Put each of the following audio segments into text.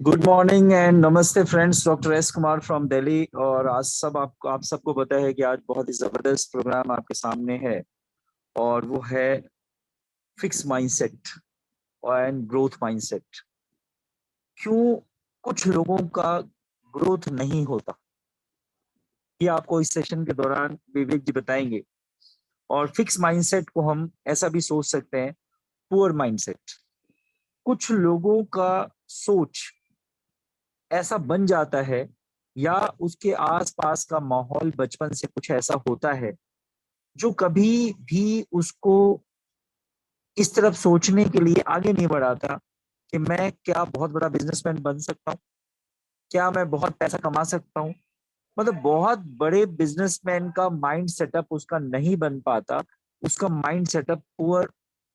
Good morning and नमस्ते friends. Doctor S Kumar from Delhi. और आज आप सबको पता है कि आज बहुत ही जबरदस्त प्रोग्राम आपके सामने है और वो है fix mindset and growth mindset. क्यों कुछ लोगों का ग्रोथ नहीं होता, ये आपको इस सेशन के दौरान विवेक जी बताएंगे। और फिक्स माइंडसेट को हम ऐसा भी सोच सकते हैं, पुअर माइंडसेट। कुछ लोगों का सोच ऐसा बन जाता है या उसके आसपास का माहौल बचपन से कुछ ऐसा होता है जो कभी भी उसको इस तरफ सोचने के लिए आगे नहीं बढ़ाता कि मैं क्या बहुत बड़ा बिजनेसमैन बन सकता हूँ, क्या मैं बहुत पैसा कमा सकता हूँ। मतलब बहुत बड़े बिजनेसमैन का माइंड सेटअप उसका नहीं बन पाता, उसका mind setup poor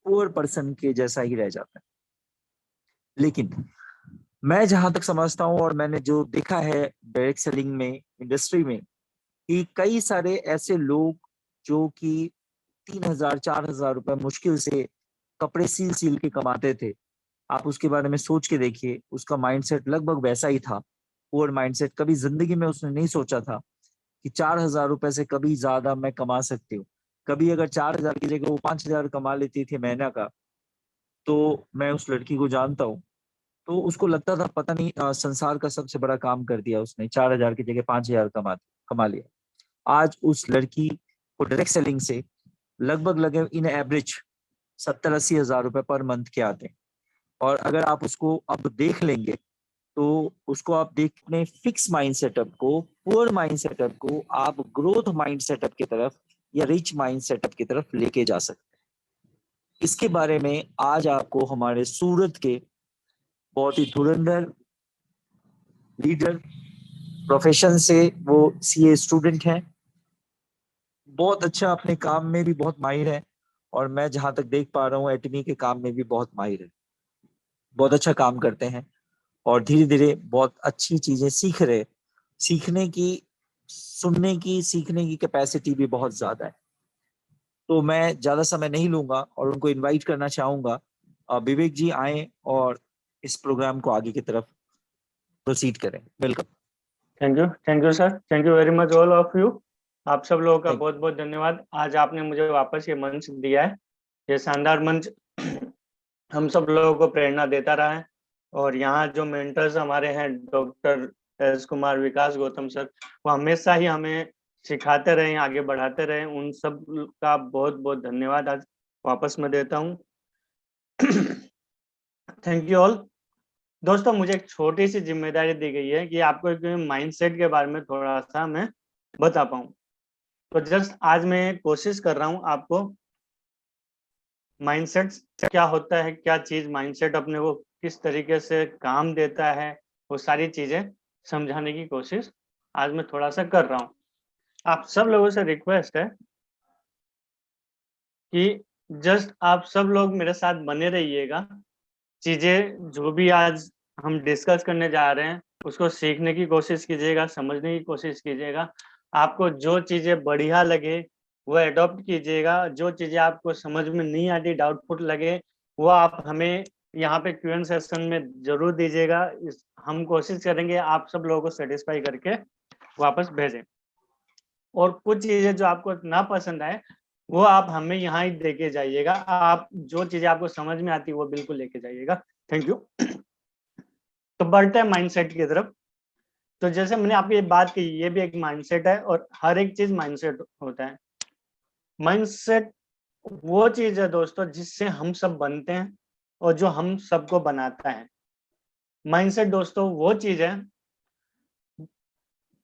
poor person के जैसा ही रह जाता है। लेकिन मैं जहां तक समझता हूँ और मैंने जो देखा है डायरेक्ट सेलिंग में, इंडस्ट्री में, कि कई सारे ऐसे लोग जो कि 3,000 4,000 रुपए मुश्किल से कपड़े सील सील के कमाते थे, आप उसके बारे में सोच के देखिए, उसका माइंडसेट लगभग वैसा ही था। Poor mindset. कभी जिंदगी में उसने नहीं सोचा था कि 4,000 रुपए से कभी ज्यादा मैं कमा सकती हूँ। कभी अगर 4,000 की जगह वो 5,000 कमा लेती थी महीना का, तो मैं उस लड़की को जानता हूँ, तो उसको लगता था पता नहीं संसार का सबसे बड़ा काम कर दिया उसने, 4,000 की जगह 5,000 कमा लिया। आज उस लड़की को डायरेक्ट सेलिंग से लगभग लगे इन एवरेज 70-80 हजार रुपए पर मंथ के आते हैं। और अगर आप उसको अब देख लेंगे तो उसको आप देखने फिक्स माइंड सेटअप को, पुअर माइंड सेटअप को आप ग्रोथ माइंड सेटअप की तरफ या रिच माइंड सेटअप की तरफ लेके जा सकते हैं। इसके बारे में आज आपको हमारे सूरत के बहुत ही धुरंधर लीडर, प्रोफेशन से वो सीए स्टूडेंट हैं, बहुत अच्छा अपने काम में भी बहुत माहिर है, और मैं जहां तक देख पा रहा हूँ एटमी के काम में भी बहुत माहिर है, बहुत अच्छा काम करते हैं और धीरे धीरे बहुत अच्छी चीजें सीख रहे। सीखने की, सुनने की, सीखने की कैपेसिटी भी बहुत ज्यादा है। तो मैं ज्यादा समय नहीं लूंगा और उनको इनवाइट करना चाहूंगा, विवेक जी आए और इस प्रोग्राम को आगे की तरफ प्रोसीड करें। Welcome. Thank you sir, thank you very much all of you. आप सब लोगों का थैंक बहुत बहुत धन्यवाद। आज आपने मुझे वापस ये मंच दिया है। ये शानदार मंच हम सब लोगों को प्रेरणा देता रहा है। और यहाँ जो मेंटर्स हमारे हैं, डॉक्टर एस कुमार, विकास गौतम सर, वो हमेशा ही हमें सिखाते रहे, आगे बढ़ाते रहे। उन सब का बहुत बहुत धन्यवाद आज वापस मैं देता हूँ। Thank you all. दोस्तों, मुझे एक छोटी सी जिम्मेदारी दी गई है कि आपको एक माइंडसेट के बारे में थोड़ा सा मैं बता पाऊँ। तो जस्ट आज मैं कोशिश कर रहा हूँ आपको माइंडसेट क्या होता है, क्या चीज माइंडसेट अपने को किस तरीके से काम देता है, वो सारी चीजें समझाने की कोशिश आज मैं थोड़ा सा कर रहा हूँ। आप सब लोगों से रिक्वेस्ट है कि जस्ट आप सब लोग मेरे साथ बने रहिएगा। चीजें जो भी आज हम डिस्कस करने जा रहे हैं उसको सीखने की कोशिश कीजिएगा, समझने की कोशिश कीजिएगा। आपको जो चीजें बढ़िया लगे वो एडॉप्ट कीजिएगा। जो चीजें आपको समझ में नहीं आती, डाउटफुल लगे, वो आप हमें यहाँ पे क्यूएन सेशन में जरूर दीजिएगा। हम कोशिश करेंगे आप सब लोगों को सेटिस्फाई करके वापस भेजें। और कुछ चीजें जो आपको ना पसंद आए वो आप हमें यहाँ ही देके जाइएगा। आप जो चीजें आपको समझ में आती है वो बिल्कुल लेके जाइएगा। Thank you. तो बढ़ते हैं माइंडसेट की तरफ। तो जैसे मैंने आपको ये बात की, ये भी एक माइंडसेट है और हर एक चीज माइंडसेट होता है। माइंडसेट वो चीज है दोस्तों जिससे हम सब बनते हैं और जो हम सबको बनाता है। माइंडसेट दोस्तों वो चीज है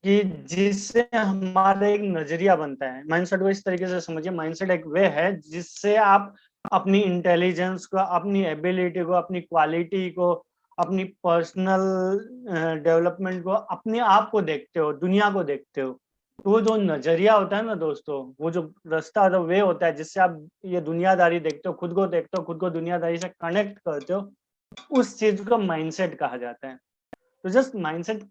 कि जिससे हमारा एक नजरिया बनता है। माइंडसेट को इस तरीके से समझिए, माइंडसेट एक वे है जिससे आप अपनी इंटेलिजेंस को, अपनी एबिलिटी को, अपनी क्वालिटी को, अपनी पर्सनल डेवलपमेंट को, अपने आप को देखते हो, दुनिया को देखते हो। तो वो जो नजरिया होता है ना दोस्तों, वो जो रास्ता, जो वे होता है जिससे आप ये दुनियादारी देखते हो, खुद को देखते हो, खुद को दुनियादारी से कनेक्ट करते हो, उस चीज को माइंडसेट कहा जाता है। तो जस्ट माइंडसेट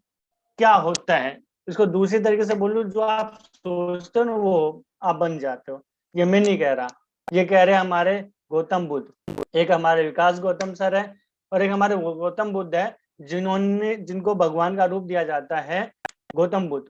क्या होता है, इसको दूसरी तरीके से बोलूं, जो आप सोचते हो ना वो आप बन जाते हो। ये मैं नहीं कह रहा, ये कह रहे हमारे गौतम बुद्ध। एक हमारे विकास गौतम सर है और एक हमारे गौतम बुद्ध है जिनको भगवान का रूप दिया जाता है, गौतम बुद्ध,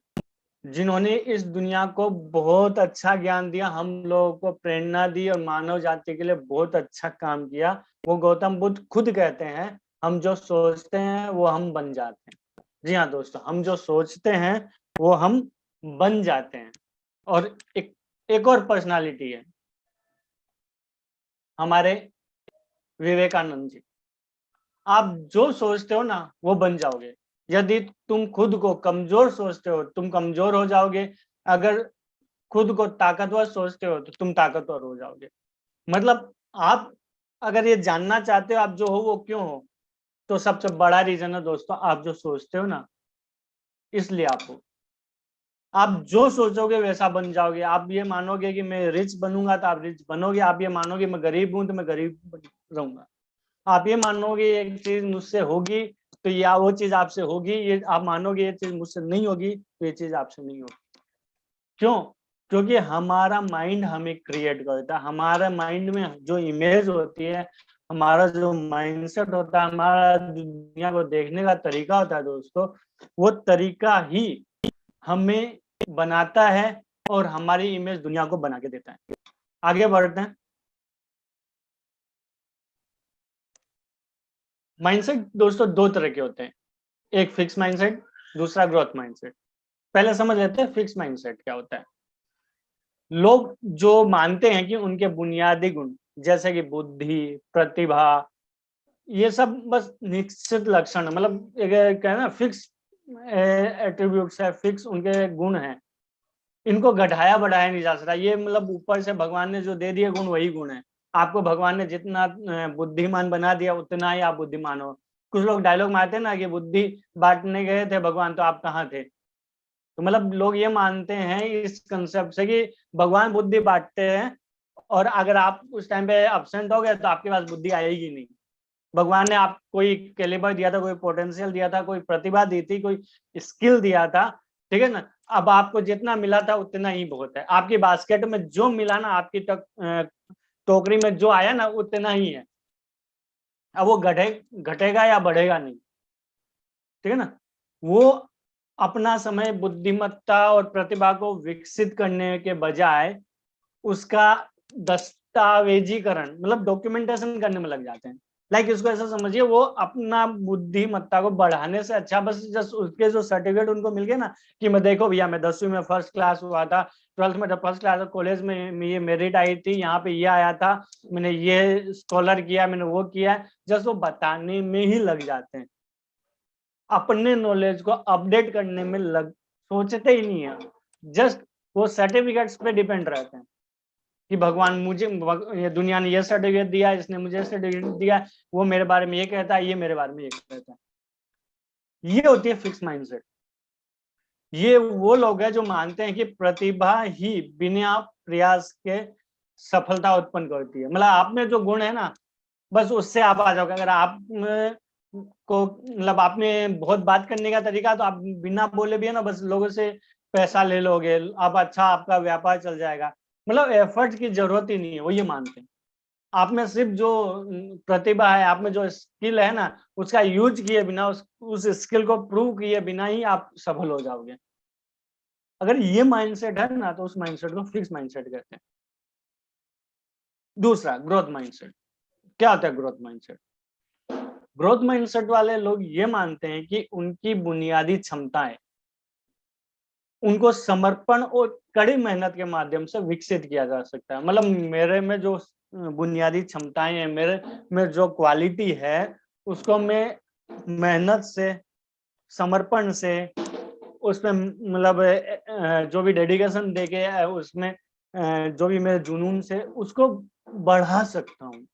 जिन्होंने इस दुनिया को बहुत अच्छा ज्ञान दिया, हम लोगों को प्रेरणा दी और मानव जाति के लिए बहुत अच्छा काम किया, वो गौतम बुद्ध खुद कहते हैं, हम जो सोचते हैं वो हम बन जाते हैं। जी हाँ दोस्तों, हम जो सोचते हैं वो हम बन जाते हैं। और एक और पर्सनालिटी है हमारे विवेकानंद जी। आप जो सोचते हो ना वो बन जाओगे। यदि तुम खुद को कमजोर सोचते हो, तुम कमजोर हो जाओगे। अगर खुद को ताकतवर सोचते हो तो तुम ताकतवर हो जाओगे। मतलब आप अगर ये जानना चाहते हो आप जो हो वो क्यों हो, तो सबसे बड़ा रीजन है दोस्तों, आप जो सोचते हो ना, इसलिए आप हो। आप जो सोचोगे वैसा बन जाओगे। आप ये मानोगे कि मैं रिच बनूंगा तो आप रिच बनोगे। आप ये मानोगे मैं गरीब हूं तो मैं गरीब रहूंगा। आप ये मानोगे एक चीज मुझसे होगी तो या वो चीज आपसे होगी। ये आप मानोगे ये चीज मुझसे नहीं होगी तो ये चीज आपसे नहीं होगी। क्यों? क्योंकि हमारा माइंड हमें क्रिएट करता है। हमारे माइंड में जो इमेज होती है, हमारा जो माइंडसेट होता है, हमारा दुनिया को देखने का तरीका होता है दोस्तों, वो तरीका ही हमें बनाता है और हमारी इमेज दुनिया को बना के देता है। आगे बढ़ते हैं। माइंडसेट दोस्तों दो तरह के होते हैं, एक फिक्स माइंडसेट, दूसरा ग्रोथ माइंडसेट। पहले समझ लेते हैं फिक्स माइंडसेट क्या होता है। लोग जो मानते हैं कि उनके बुनियादी गुण जैसे कि बुद्धि, प्रतिभा, ये सब बस निश्चित लक्षण, मतलब एक क्या है ना, फिक्स एट्रीब्यूट्स है, फिक्स उनके गुण हैं। इनको घटाया बढ़ाया नहीं जा सकता। ये मतलब ऊपर से भगवान ने जो दे दिए गुण वही गुण है। आपको भगवान ने जितना बुद्धिमान बना दिया उतना ही आप बुद्धिमान हो। कुछ लोग डायलॉग मारते हैं ना कि बुद्धि बांटने गए थे भगवान तो आप कहाँ थे। तो मतलब लोग ये मानते हैं इस कंसेप्ट से कि भगवान बुद्धि बांटते हैं और अगर आप उस टाइम पे अब्सेंट हो गए तो आपके पास बुद्धि आएगी नहीं। भगवान ने आप कोई कैलिबर दिया था, कोई पोटेंशियल दिया था, कोई प्रतिभा दी थी, कोई स्किल दिया था, ठीक है ना। अब आपको जितना मिला था उतना ही बहुत है। आपकी बास्केट में जो मिला ना, आपकी टोकरी में जो आया ना उतना ही है। अब वो घटेगा या बढ़ेगा नहीं, ठीक है ना। वो अपना समय बुद्धिमत्ता और प्रतिभा को विकसित करने के बजाय उसका दस्तावेजीकरण मतलब डॉक्यूमेंटेशन करने में लग जाते हैं। लाइक इसको ऐसा समझिए, वो अपना बुद्धिमत्ता को बढ़ाने से अच्छा बस जस्ट उसके जो सर्टिफिकेट उनको मिल गए ना कि मैं देखो भैया मैं 10वीं में फर्स्ट क्लास हुआ था, 12th में फर्स्ट क्लास, कॉलेज में ये मेरिट आई थी, यहाँ पे ये आया था, मैंने ये स्कॉलर किया, मैंने वो किया, जस्ट वो बताने में ही लग जाते हैं। अपने नॉलेज को अपडेट करने में सोचते ही नहीं है। जस्ट वो सर्टिफिकेट्स पे डिपेंड रहते हैं कि भगवान मुझे ये दुनिया ने ये सर्टिफिकेट दिया, इसने मुझे सर्टिफिकेट दिया, वो मेरे बारे में ये कहता है, ये मेरे बारे में ये कहता है। ये होती है फिक्स माइंडसेट। ये वो लोग हैं जो मानते हैं कि प्रतिभा ही बिना प्रयास के सफलता उत्पन्न करती है। मतलब आप में जो गुण है ना, बस उससे आप आ जाओगे। अगर आप को मतलब आप में बहुत बात करने का तरीका, तो आप बिना बोले भी है ना बस लोगों से पैसा ले लोगे, आप अच्छा आपका व्यापार चल जाएगा। मतलब एफर्ट की जरूरत ही नहीं है, वो ये मानते हैं। आप में सिर्फ जो प्रतिभा है, आप में जो स्किल है ना, उसका यूज किए बिना, उस स्किल को प्रूव किए बिना ही आप सफल हो जाओगे। अगर ये माइंडसेट है ना तो उस माइंडसेट को फिक्स माइंडसेट कहते हैं। दूसरा ग्रोथ माइंडसेट। क्या होता है ग्रोथ माइंडसेट? ग्रोथ माइंडसेट वाले लोग ये मानते हैं कि उनकी बुनियादी क्षमताएं उनको समर्पण और कड़ी मेहनत के माध्यम से विकसित किया जा सकता है। मतलब मेरे में जो बुनियादी क्षमताएं हैं, मेरे में जो क्वालिटी है, उसको मैं मेहनत से, समर्पण से, उसमें मतलब जो भी डेडिकेशन देके उसमें जो भी मेरे जुनून से उसको बढ़ा सकता हूँ,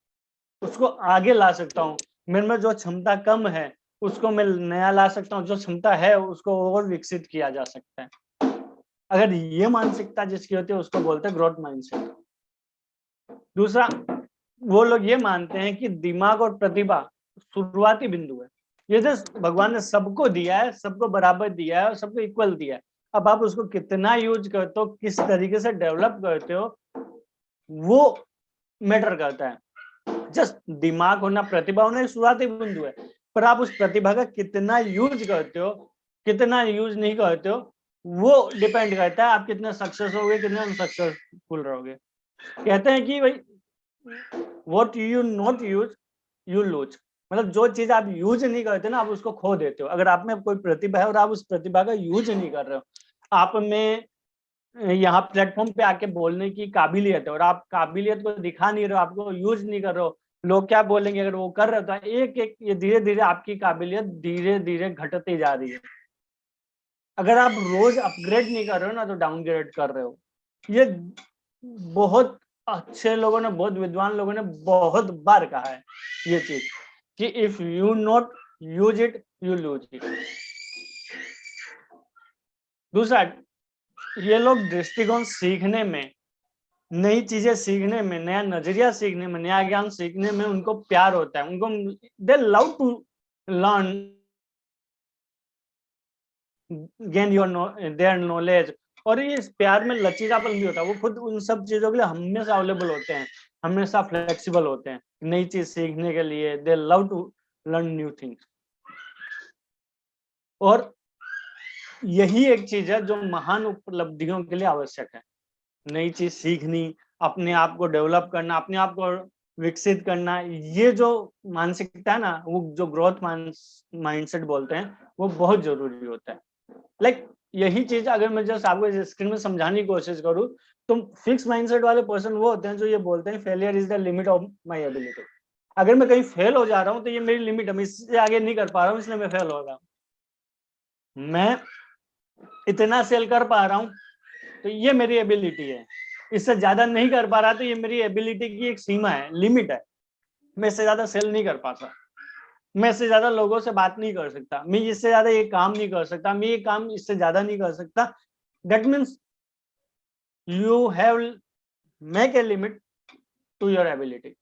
उसको आगे ला सकता हूँ। मेरे में जो क्षमता कम है उसको मैं नया ला सकता हूँ, जो क्षमता है उसको और विकसित किया जा सकता है। अगर ये मानसिकता जिसकी होती है उसको बोलते हैं ग्रोथ माइंडसेट। दूसरा, वो लोग ये मानते हैं कि दिमाग और प्रतिभा शुरुआती बिंदु है। ये जो भगवान ने सबको दिया है, सबको बराबर दिया है और सबको इक्वल दिया है। अब आप उसको कितना यूज करते हो, किस तरीके से डेवलप करते हो, वो मैटर करता है। जस्ट दिमाग होना, प्रतिभा होना शुरुआती बिंदु है, पर आप उस प्रतिभा का कितना यूज करते हो, कितना यूज नहीं करते हो, वो डिपेंड करता है आप कितने सक्सेस होगे, कितने अनसक्सेसफुल रहोगे। कहते हैं कि भाई what you not use you lose, मतलब जो चीज आप यूज नहीं करते ना, आप उसको खो देते हो। अगर आप में कोई प्रतिभा है और आप उस प्रतिभा का यूज नहीं कर रहे हो, आप में यहाँ प्लेटफॉर्म पे आके बोलने की काबिलियत है और आप काबिलियत को दिखा नहीं रहे हो, आपको यूज नहीं कर रहे हो, लोग क्या बोलेंगे अगर वो कर रहे हो, तो एक एक ये धीरे धीरे आपकी काबिलियत धीरे धीरे घटती जा रही है। अगर आप रोज अपग्रेड नहीं कर रहे हो ना, तो डाउनग्रेड कर रहे हो। ये बहुत अच्छे लोगों ने, बहुत विद्वान लोगों ने बहुत बार कहा है ये चीज कि if you not use it you lose it. दूसरा, ये लोग दृष्टिकोण सीखने में, नई चीजें सीखने में, नया नजरिया सीखने में, नया ज्ञान सीखने में उनको प्यार होता है। उनको they love to learn, gain your their knowledge. और ये इस प्यार में लचीलापन भी होता है, वो खुद उन सब चीजों के लिए हमेशा अवेलेबल होते हैं, हमेशा फ्लेक्सिबल होते हैं नई चीज सीखने के लिए। They love to learn new things. और यही एक चीज है जो महान उपलब्धियों के लिए आवश्यक है। नई चीज सीखनी, अपने आप को डेवलप करना, अपने आप को विकसित करना, ये जो मानसिकता है ना, वो जो ग्रोथ माइंडसेट बोलते हैं, वो बहुत जरूरी होता है। लाइक यही चीज अगर मैं जस्ट आपको स्क्रीन में समझाने की कोशिश करूँ, तो फिक्स माइंडसेट वाले पर्सन वो होते हैं जो ये बोलते हैं failure is the limit of my ability. अगर मैं कहीं फेल हो जा रहा हूँ तो ये मेरी लिमिट है, मैं इससे आगे नहीं कर पा रहा हूँ, इसलिए मैं फेल हो रहा हूँ। मैं इतना सेल कर पा रहा हूँ तो ये मेरी एबिलिटी है, इससे ज्यादा नहीं कर पा रहा तो ये मेरी एबिलिटी की एक सीमा है, लिमिट है। मैं इससे ज्यादा सेल नहीं कर पाता, मैं इससे ज्यादा लोगों से बात नहीं कर सकता, मैं इससे ज्यादा ये काम नहीं कर सकता, मैं ये काम इससे ज्यादा नहीं कर सकता। That means you have make a limit to your ability.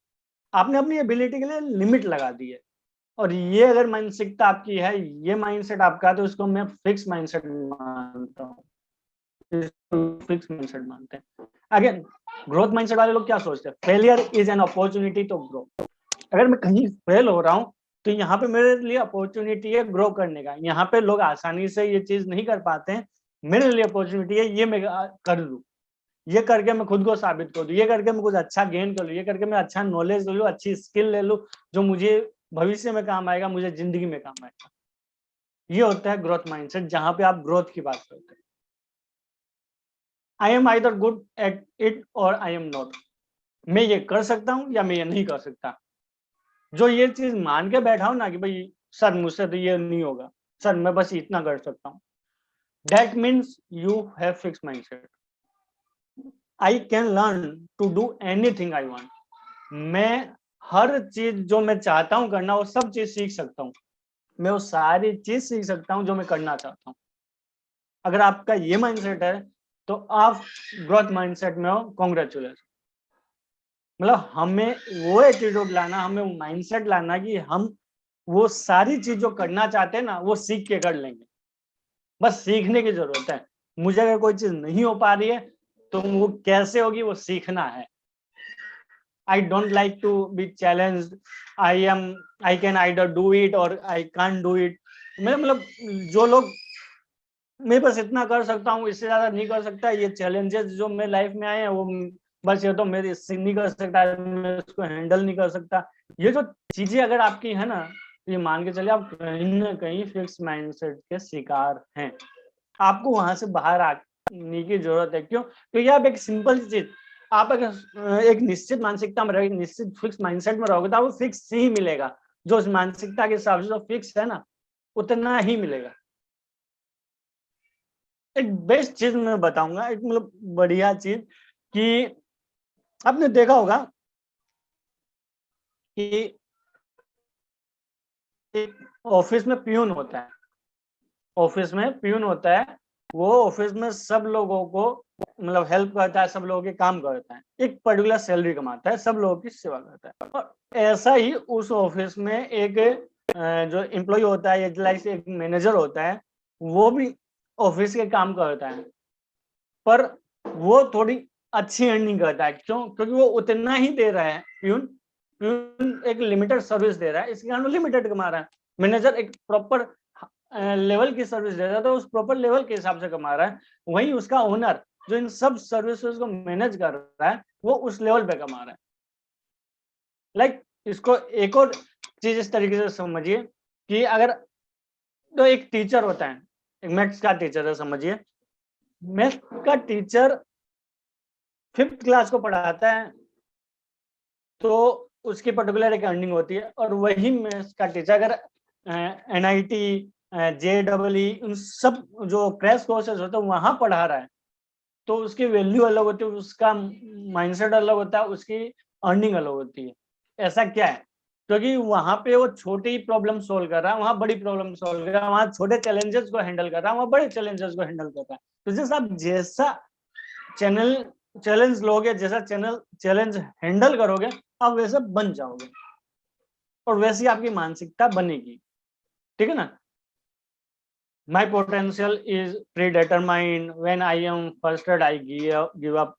आपने अपनी एबिलिटी के लिए लिमिट लगा दी है। और ये अगर मानसिकता आपकी है, ये माइंडसेट आपका, तो इसको मैं फिक्स माइंडसेट मानता हूँ, फिक्स माइंडसेट मानते हैं। अगेन ग्रोथ माइंडसेट वाले लोग क्या सोचते हैं, failure is an opportunity to grow. अगर मैं कहीं फेल हो रहा हूँ तो यहाँ पे मेरे लिए अपॉर्चुनिटी है ग्रो करने का। यहाँ पे लोग आसानी से ये चीज नहीं कर पाते हैं, मेरे लिए अपॉर्चुनिटी है ये मैं कर लूँ, ये करके मैं खुद को साबित कर दूं, ये करके मैं कुछ अच्छा गेन कर लूँ, ये करके मैं अच्छा नॉलेज ले लूँ, अच्छी स्किल ले लूँ जो मुझे भविष्य में काम आएगा, मुझे जिंदगी में काम आएगा। ये होता है ग्रोथ माइंडसेट, जहां पे आप ग्रोथ की बात करते हैं। I am either good at it और आई एम नॉट। मैं ये कर सकता हूँ या मैं ये नहीं कर सकता। जो ये चीज मान के बैठा हूं ना कि भाई सर मुझसे तो ये नहीं होगा, सर मैं बस इतना कर सकता हूँ, that means you have fix mindset. I can learn to do anything I want. मैं हर चीज जो मैं चाहता हूँ करना, वो सब चीज सीख सकता हूँ, मैं वो सारी चीज सीख सकता हूँ जो मैं करना चाहता हूँ। अगर आपका ये माइंडसेट है तो आप ग्रोथ माइंडसेट में हो, कॉन्ग्रेचुलेशन। मतलब हमें वो एटीट्यूड लाना, हमें वो माइंडसेट लाना कि हम वो सारी चीज जो करना चाहते हैं ना, वो सीख के कर लेंगे। बस सीखने की जरूरत है। मुझे अगर कोई चीज नहीं हो पा रही है तो वो कैसे होगी, वो सीखना है। I don't like to be challenged. I can either do it or I can't do it. मतलब जो लोग मैं बस इतना कर सकता हूँ, इससे ज्यादा नहीं कर सकता, ये चैलेंजेस जो मेरे लाइफ में आए हैं वो बस ये तो मेरे इससे नहीं कर सकता, मैं इसको हैंडल नहीं कर सकता। ये जो चीजें अगर आपकी है ना, ये मान के चलिए आप कहीं ना कहीं फिक्स माइंडसेट के शिकार हैं। आपको वहां से बाहर आने की जरूरत है। क्यों? क्योंकि आप एक सिंपल चीज, आप अगर एक निश्चित मानसिकता में रहोगे, निश्चित फिक्स माइंडसेट में रहोगे, तो आपको फिक्स ही मिलेगा। जो उस मानसिकता के हिसाब से जो फिक्स है ना, उतना ही मिलेगा। एक बेस्ट चीज मैं बताऊंगा, एक मतलब बढ़िया चीज, कि आपने देखा होगा कि ऑफिस में प्यून होता है, ऑफिस में प्यून होता है, वो ऑफिस में सब लोगों को मतलब हेल्प करता है, सब लोगों के काम करता है, एक पर्टिकुलर सैलरी कमाता है, सब लोगों की सेवा करता है। और ऐसा ही उस ऑफिस में एक जो एम्प्लॉय होता है, लाइक एक मैनेजर होता है, वो भी ऑफिस के काम करता है, पर वो थोड़ी अच्छी अर्निंग करता है। क्यों? क्योंकि वो उतना ही दे रहा है, प्यून एक लिमिटेड सर्विस दे रहा है, इसके कारण वो लिमिटेड कमा रहा है। मैनेजर एक प्रॉपर लेवल की सर्विस दे रहा है तो उस प्रॉपर लेवल के हिसाब से कमा रहा है, वहीं उसका ओनर जो इन सब सर्विसेज को मैनेज कर रहा है वो उस लेवल पे कमा रहा है। लाइक इसको एक और चीज इस तरीके से समझिए कि अगर तो एक टीचर होता है, एक मैथ्स का टीचर है, समझिए मैथ्स का टीचर 5th क्लास को पढ़ाता है तो उसकी पर्टिकुलर एक अर्निंग होती है, और वही मैथ्स का टीचर अगर NIT JEE उन सब जो क्रैश कोर्सेज होते हैं वहां पढ़ा रहा है तो उसकी वैल्यू अलग होती है, उसका माइंडसेट अलग होता है, उसकी अर्निंग अलग होती है। ऐसा क्या है? क्योंकि वहां पे वो छोटी प्रॉब्लम सोल्व कर रहा है, वहां बड़ी प्रॉब्लम सोल्व कर रहा है, वहां छोटे चैलेंजेस को हैंडल कर रहा है, वहां बड़े चैलेंजेस को हैंडल कर रहा है। तो जैसा आप जैसा चैलेंज लोगे, जैसा चैलेंज हैंडल करोगे, आप वैसे बन जाओगे और वैसी आपकी मानसिकता बनेगी। ठीक है ना? माई potential is predetermined when I am frustrated I give up.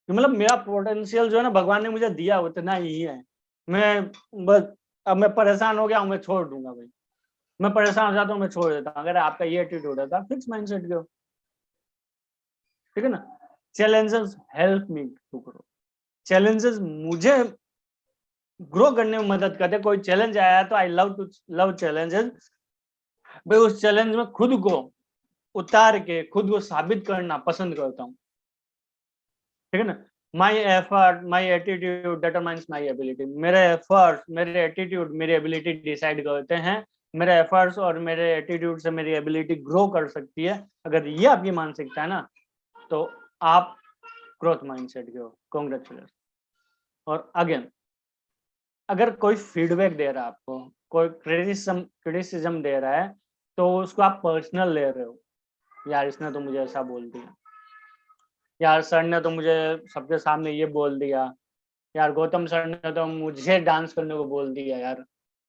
मतलब मेरा पोटेंशियल जो है ना भगवान ने मुझे दिया उतना ही है, मैं बस अब मैं परेशान हो गया हूँ, मैं छोड़ दूंगा भाई, मैं परेशान हो जाता हूँ, मैं छोड़ देता हूँ। अगर आपका ये एटीट्यूड है तो आप फिक्स माइंडसेट के हो। ठीक है ना? Challenges help me to grow. Challenges मुझे ग्रो करने में मदद करते। कोई चैलेंज आया तो आई लव चैलेंजेस। भाई उस चैलेंज में खुद को उतार के खुद को साबित करना पसंद करता हूँ। ठीक है ना? My effort my attitude determines my ability. मेरे एफर्ट मेरे एटीट्यूड मेरी एबिलिटी डिसाइड करते हैं। मेरे एफर्ट्स और मेरे एटीट्यूड से मेरी एबिलिटी ग्रो कर सकती है। अगर ये आपकी मानसिकता है ना तो आप ग्रोथ माइंडसेट के हो। कॉन्ग्रेचुलेशन। और अगेन अगर कोई फीडबैक दे रहा है आपको, कोई क्रिटिसिज्म दे रहा है तो उसको आप पर्सनल ले रहे हो। यार इसने तो मुझे ऐसा बोल दिया, यार सर ने तो मुझे सबके सामने ये बोल दिया, यार गौतम सर ने तो मुझे डांस करने को बोल दिया, यार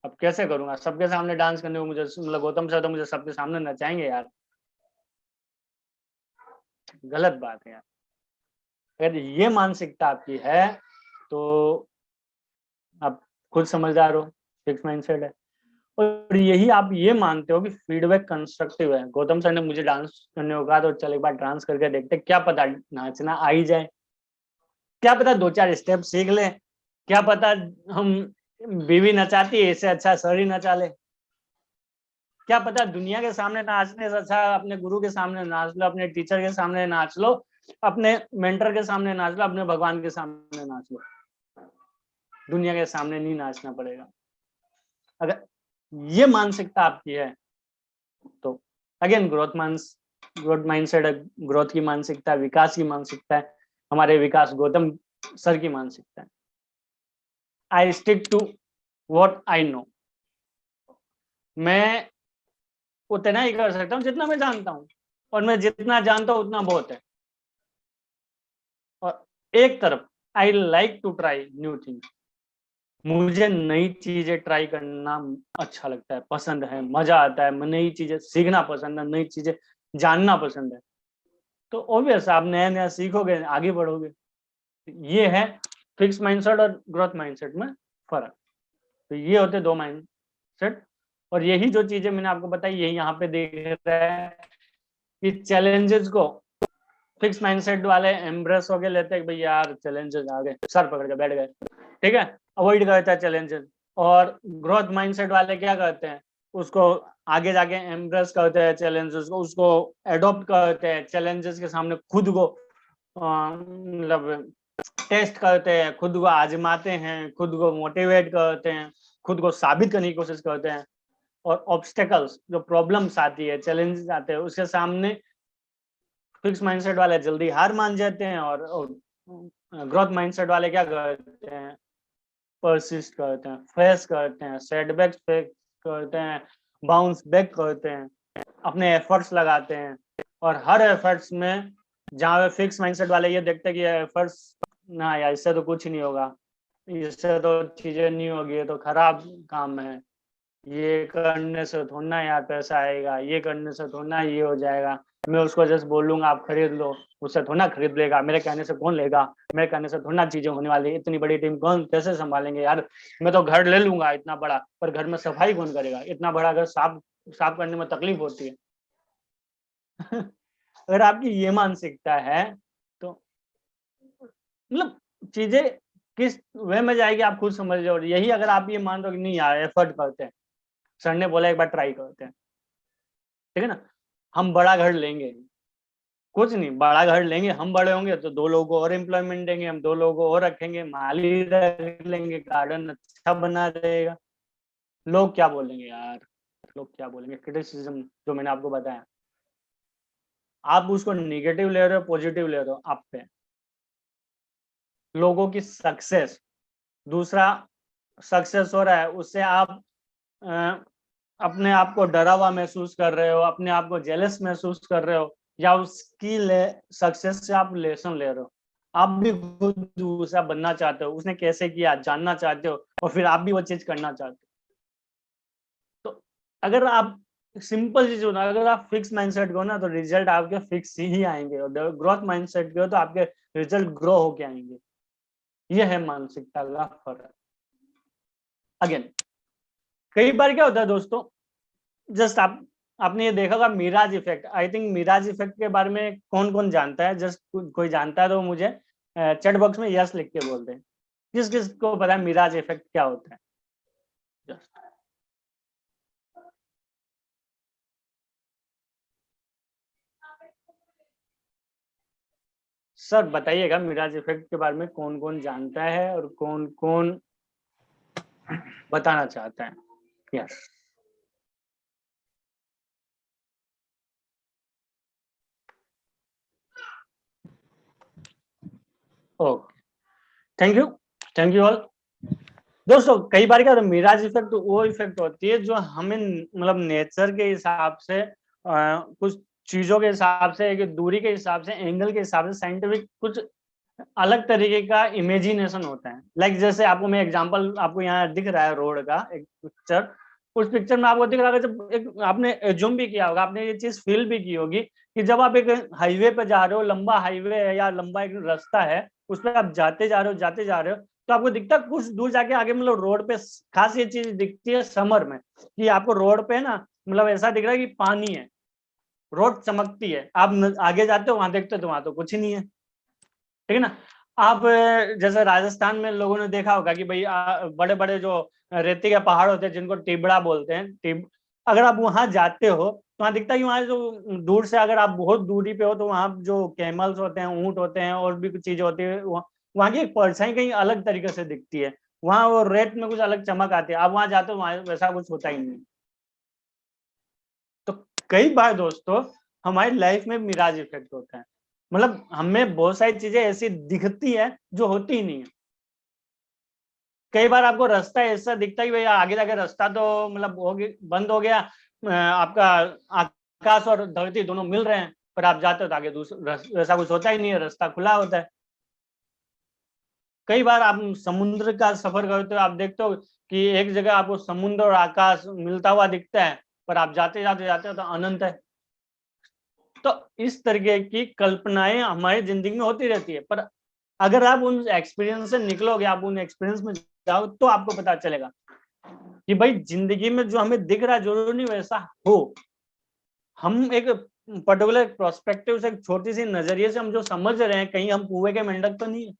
अब कैसे करूंगा? सबके सामने डांस करने को मुझे, मतलब गौतम सर तो मुझे सबके सामने नचाएंगे यार। गलत बात है यार। अगर ये मानसिकता आपकी है तो आप खुद समझदार हो, फिक्स माइंडसेट है। और यही आप ये मानते हो कि फीडबैक कंस्ट्रक्टिव है। गौतम सर ने मुझे डांस करने को कहा तो चल एक बार डांस करके देखते, क्या पता नाचना आ ही जाए, क्या पता 2-4 स्टेप सीख ले, क्या पता हम बीवी नचाती है इससे अच्छा सर ही नचा ले, क्या पता दुनिया के सामने नाचने से अच्छा अपने गुरु के सामने नाच लो, अपने टीचर के सामने नाच लो, अपने मेंटर के सामने नाच लो, अपने भगवान के सामने नाच लो। दुनिया के सामने नहीं नाचना पड़ेगा। अगर ये मानसिकता आपकी है तो अगेन ग्रोथ माइंडसेट है, ग्रोथ की मानसिकता, विकास की मानसिकता है। हमारे विकास गौतम सर की मानसिकता है। I stick to what I know. मैं उतना ही कर सकता हूँ जितना मैं जानता हूँ, और मैं जितना जानता हूँ उतना बहुत है। और एक तरफ I like to try new things. मुझे नई चीजें ट्राई करना अच्छा लगता है, पसंद है, मजा आता है। मैं नई चीजें सीखना पसंद है, नई चीजें जानना पसंद है। तो ऑब्वियस आप नया नया सीखोगे, आगे बढ़ोगे। ये है फिक्स माइंडसेट और ग्रोथ माइंडसेट में फर्क। तो ये होते दो माइंडसेट, और यही जो चीजें मैंने आपको बताई यही यहाँ पे देख रहा है कि चैलेंजेस को फिक्स माइंडसेट वाले एम्ब्रेस होके लेते हैं कि भाई यार चैलेंजेस आ गए, सर पकड़ के बैठ गए, ठीक है, अवॉइड करता है चैलेंजेस। और ग्रोथ माइंडसेट वाले क्या करते हैं, उसको आगे जाके एम्ब्रेस करते हैं चैलेंजेस को, उसको एडॉप्ट करते हैं, चैलेंजेस के सामने खुद को मतलब टेस्ट करते हैं, खुद को आजमाते हैं, खुद को मोटिवेट करते हैं, खुद को साबित करने की कोशिश करते हैं। और ऑब्स्टेकल्स जो प्रॉब्लम्स आती है, चैलेंजेस आते हैं, उसके सामने फिक्स माइंडसेट वाले जल्दी हार मान जाते हैं, और ग्रोथ माइंडसेट वाले क्या करते हैं, परसिस्ट करते हैं, फेस करते हैं, सेटबैक्स फेस करते हैं, बाउंस बैक करते हैं, अपने एफर्ट्स लगाते हैं। और हर एफर्ट्स में जहाँ पे फिक्स माइंडसेट वाले ये देखते हैं कि ये एफर्ट्स ना यार इससे तो कुछ नहीं होगा, इससे तो चीजें नहीं होगी, ये तो खराब काम है, ये करने से थोड़ा ना यार पैसा आएगा, ये करने से थोड़ा ना ये हो जाएगा, मैं उसको जस्ट बोलूंगा आप खरीद लो, उससे थोड़ा ना खरीद लेगा, मेरे कहने से कौन लेगा, मेरे कहने से थोड़ा ना चीजें होने वाली, इतनी बड़ी टीम कौन कैसे संभालेंगे यार, मैं तो घर ले लूंगा इतना बड़ा, पर घर में सफाई कौन करेगा, इतना बड़ा घर साफ साफ करने में तकलीफ होती है। अगर आपकी ये मानसिकता है तो मतलब चीजें किस वे में जाएगी आप खुद समझ रहे हो। यही अगर आप ये मान रहे हो कि नहीं यार एफर्ट करते हैं, सर ने बोला एक बार ट्राई करते हैं, ठीक है ना, हम बड़ा घर लेंगे, कुछ नहीं, बड़ा घर लेंगे, हम बड़े होंगे तो 2 लोगों को और एम्प्लॉयमेंट देंगे, हम 2 लोगों को और रखेंगे, माली रख लेंगे, गार्डन अच्छा बना रहेगा। लोग क्या बोलेंगे यार, लोग क्या बोलेंगे, क्रिटिसिज्म जो मैंने आपको बताया, आप उसको निगेटिव ले रहे हो पॉजिटिव ले रहे हो आप पे। लोगों की सक्सेस, दूसरा सक्सेस हो रहा है उससे आप अपने आप को डरा हुआ महसूस कर रहे हो, अपने आप को जेलस महसूस कर रहे हो, या उसकी सक्सेस से आप लेसन ले रहे हो, आप भी खुद दूसरा बनना चाहते हो, उसने कैसे किया जानना चाहते हो, और फिर आप भी वो चीज करना चाहते हो। तो अगर आप सिंपल चीज हो ना, अगर आप फिक्स माइंडसेट को ना तो रिजल्ट आपके फिक्स ही आएंगे, और ग्रोथ माइंडसेट के हो तो आपके रिजल्ट ग्रो होके आएंगे। ये है मानसिकता का फर्क। अगेन कई बार क्या होता है दोस्तों, जस्ट आपने ये देखा होगा mirage effect, I think mirage effect के बारे में कौन कौन जानता है, जस्ट कोई जानता है तो मुझे चैट बॉक्स में यस लिख के बोल दें, किस किस को पता है मिराज इफेक्ट क्या होता है। जस्ट सर बताइएगा मिराज इफेक्ट के बारे में कौन कौन जानता है और कौन कौन बताना चाहता है। Yes okay, thank you all. दोस्तों कई बार क्या होता है, मिराज इफेक्ट वो इफेक्ट होती है जो हमें मतलब नेचर के हिसाब से कुछ चीजों के हिसाब से, एक दूरी के हिसाब से, एंगल के हिसाब से, साइंटिफिक कुछ अलग तरीके का इमेजिनेशन होता है। लाइक जैसे आपको मैं एग्जांपल, आपको यहाँ दिख रहा है रोड का एक पिक्चर, उस पिक्चर में आपको दिख रहा है, जब एक आपने एज्यूम भी किया होगा, आपने ये चीज फील भी की होगी कि जब आप एक हाईवे पे जा रहे हो, लंबा हाईवे है या लंबा एक रास्ता है, उस पर आप जाते जा रहे हो तो आपको दिखता है कुछ दूर जाके आगे मतलब रोड पे खास ये चीज दिखती है समर में, कि आपको रोड पे ना मतलब ऐसा दिख रहा है कि पानी है, रोड चमकती है, आप आगे जाते हो वहां देखते हो तो वहां तो कुछ ही नहीं है, ठीक है ना। आप जैसे राजस्थान में लोगों ने देखा होगा कि भाई बड़े बड़े जो रेती के पहाड़ होते हैं जिनको टिबड़ा बोलते हैं, अगर आप वहां जाते हो तो वहां दिखता है कि वहां जो दूर से अगर आप बहुत दूरी पे हो तो वहां जो कैमल्स होते हैं, ऊंट होते हैं, और भी कुछ चीजें होती है, वहां की एक परछाई कहीं अलग तरीके से दिखती है, वहां वो रेत में कुछ अलग चमक आती है, आप वहां जाते हो वहां वैसा कुछ होता ही नहीं। तो कई बार दोस्तों हमारी लाइफ में मिराज इफेक्ट होता है, मतलब हमें बहुत सारी चीजें ऐसी दिखती है जो होती ही नहीं है। कई बार आपको रास्ता ऐसा दिखता है कि भैया आगे जाके रास्ता तो मतलब बंद हो गया, आपका आकाश और धरती दोनों मिल रहे हैं, पर आप जाते हो तो आगे ऐसा कुछ होता ही नहीं है, रास्ता खुला होता है। कई बार आप समुद्र का सफर करते हो, आप देखते हो कि एक जगह आपको समुद्र और आकाश मिलता हुआ दिखता है, पर आप जाते जाते जाते हो तो अनंत है। तो इस तरीके की कल्पनाएं हमारी जिंदगी में होती रहती है, पर अगर आप उन एक्सपीरियंस से निकलोगे, आप उन एक्सपीरियंस में जाओ तो आपको पता चलेगा कि भाई जिंदगी में जो हमें दिख रहा है जरूरी नहीं वैसा हो। हम एक पर्टिकुलर प्रोस्पेक्टिव से, एक छोटी सी नजरिए से हम जो समझ रहे हैं, कहीं हम कुएं के मेंढक तो नहीं है।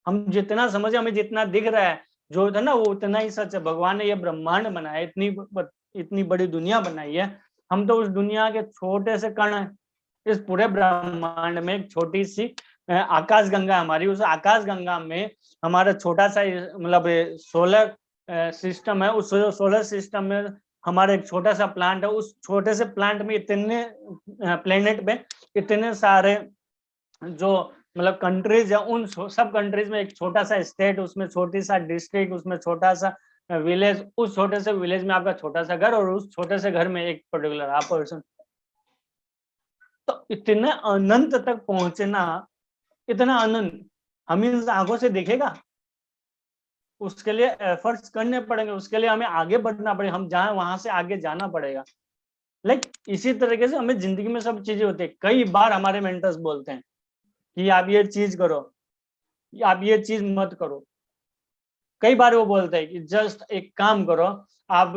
हम जितना समझे, हमें जितना दिख रहा है जो है ना वो उतना ही सच है। भगवान ने ये ब्रह्मांड बनाया, इतनी बड़ी दुनिया बनाई है, हम तो उस दुनिया के छोटे से कण हैं। इस पूरे ब्रह्मांड में एक छोटी सी आकाश गंगा हमारी, उस आकाश गंगा में हमारा छोटा सा मतलब सोलर सिस्टम है, उस सोलर सिस्टम में हमारा एक छोटा सा प्लांट है, उस छोटे से प्लांट में इतने प्लेनेट में इतने सारे जो मतलब कंट्रीज है, उन सब कंट्रीज में एक छोटा सा स्टेट, उसमें छोटी सा डिस्ट्रिक्ट, उसमें छोटा सा विलेज, उस छोटे से विलेज में आपका छोटा सा घर, और उस छोटे से घर में एक पर्टिकुलर आप पर्सन। तो इतने अनंत तक पहुंचना, इतना अनंत हम इन आंखों से देखेगा, उसके लिए एफर्ट्स करने पड़ेंगे, उसके लिए हमें आगे बढ़ना पड़ेगा, हम जहाँ वहां से आगे जाना पड़ेगा। इसी तरीके से हमें जिंदगी में सब चीजें होती है। कई बार हमारे मेंटर्स बोलते हैं कि आप ये चीज करो, आप ये चीज मत करो। कई बार वो बोलते हैं कि जस्ट एक काम करो, आप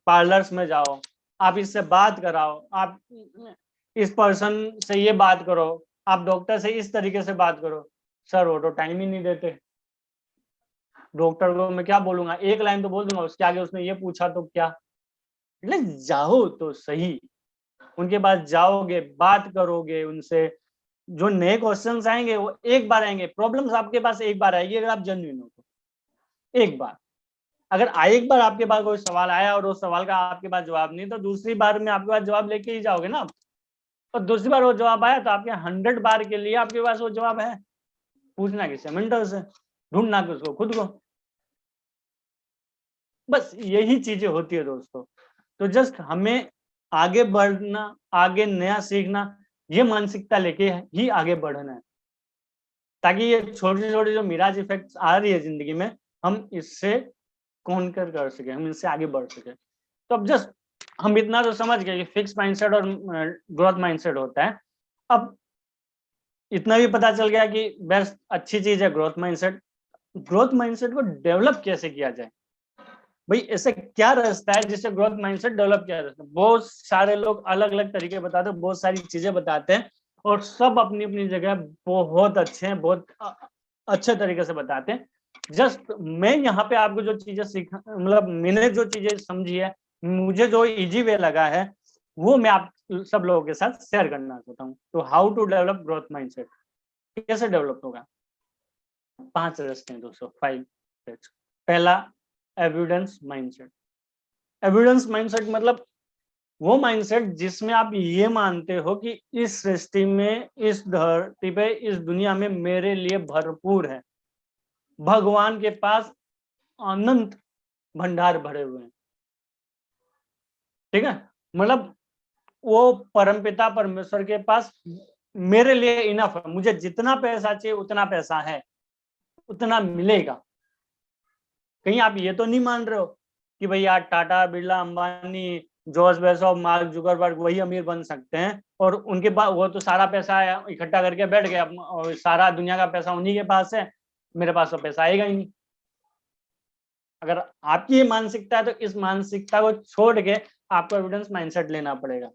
पार्लर्स में जाओ, आप इससे बात कराओ, आप इस पर्सन से ये बात करो, आप डॉक्टर से इस तरीके से बात करो। सर वो तो टाइम ही नहीं देते। डॉक्टर को मैं क्या बोलूंगा, एक लाइन तो बोल दूंगा, उसके आगे उसने ये पूछा तो क्या। जाओ तो सही, उनके पास जाओगे, बात करोगे उनसे, जो नए क्वेश्चंस आएंगे वो एक बार आएंगे, प्रॉब्लम्स आपके पास एक बार आएगी अगर आप जेन्युइन हो तो। एक बार अगर एक बार आपके पास कोई सवाल आया और उस सवाल का आपके पास जवाब नहीं, तो दूसरी बार में आपके पास जवाब लेके ही जाओगे ना। और दूसरी बार वो जवाब आया तो आपके 100 बार के लिए आपके पास वो जवाब है। पूछना किससे? मेंटर से। ढूंढना किसको? खुद को। बस यही चीजें होती है दोस्तों। तो जस्ट हमें आगे बढ़ना, आगे नया सीखना, ये मानसिकता लेके ही आगे बढ़ना है, ताकि ये छोटे छोटे जो मिराज इफेक्ट्स आ रही है जिंदगी में, हम इससे कॉन्कर कर सके, हम इससे आगे बढ़ सके। तो अब जस्ट हम इतना तो समझ गए कि फिक्स माइंडसेट और ग्रोथ माइंडसेट होता है। अब इतना भी पता चल गया कि बेस्ट अच्छी चीज है ग्रोथ माइंडसेट। ग्रोथ माइंडसेट को डेवलप कैसे किया जाए? भाई ऐसे क्या रास्ता है जिससे ग्रोथ माइंडसेट डेवलप किया जा सकता है? बहुत सारे लोग अलग अलग तरीके बताते हैं, बहुत सारी चीजें बताते हैं, और सब अपनी अपनी जगह बहुत अच्छे हैं, बहुत अच्छे तरीके से बताते हैं। जस्ट मैं यहाँ पे आपको जो चीजें सीखा, मतलब मैंने जो चीजें समझी है, मुझे जो इजी वे लगा है, वो मैं आप सब लोगों के साथ शेयर करना चाहता हूँ। तो how to develop growth mindset, कैसे डेवलप होगा? 5 रास्ते हैं दोस्तों, 5 स्टेप्स। पहला, एविडेंस माइंडसेट। एविडेंस माइंडसेट मतलब वो माइंडसेट जिसमें आप ये मानते हो कि इस सृष्टि में, इस धरती पे, इस दुनिया में मेरे लिए भरपूर है, भगवान के पास अनंत भंडार भरे हुए हैं। ठीक है, मतलब वो परमपिता परमेश्वर के पास मेरे लिए इनफ है, मुझे जितना पैसा चाहिए उतना पैसा है, उतना मिलेगा। कहीं आप ये तो नहीं मान रहे हो कि भाई यार Tata, Birla, Ambani, George Bezos, mark Zuckerberg वही अमीर बन सकते हैं, और उनके पास वो तो सारा पैसा इकट्ठा करके बैठ गए, और सारा दुनिया का पैसा उन्हीं के पास है, मेरे पास तो पैसा आएगा ही नहीं। अगर आपकी ये मानसिकता है तो इस मानसिकता को छोड़ के आपको एविडेंस माइंडसेट लेना पड़ेगा।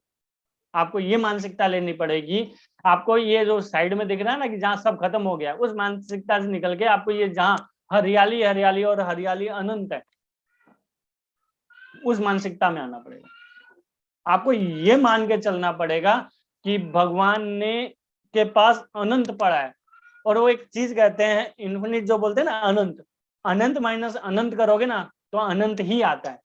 आपको ये मानसिकता लेनी पड़ेगी, आपको ये जो साइड में दिख रहा है ना कि जहाँ सब खत्म हो गया, उस मानसिकता से निकल के आपको ये जहाँ हरियाली हरियाली और हरियाली अनंत है, उस मानसिकता में आना पड़ेगा। आपको ये मान के चलना पड़ेगा कि भगवान ने के पास अनंत पड़ा है, और वो एक चीज कहते हैं इन्फिनिट, जो बोलते हैं ना अनंत, अनंत माइनस अनंत करोगे ना तो अनंत ही आता है।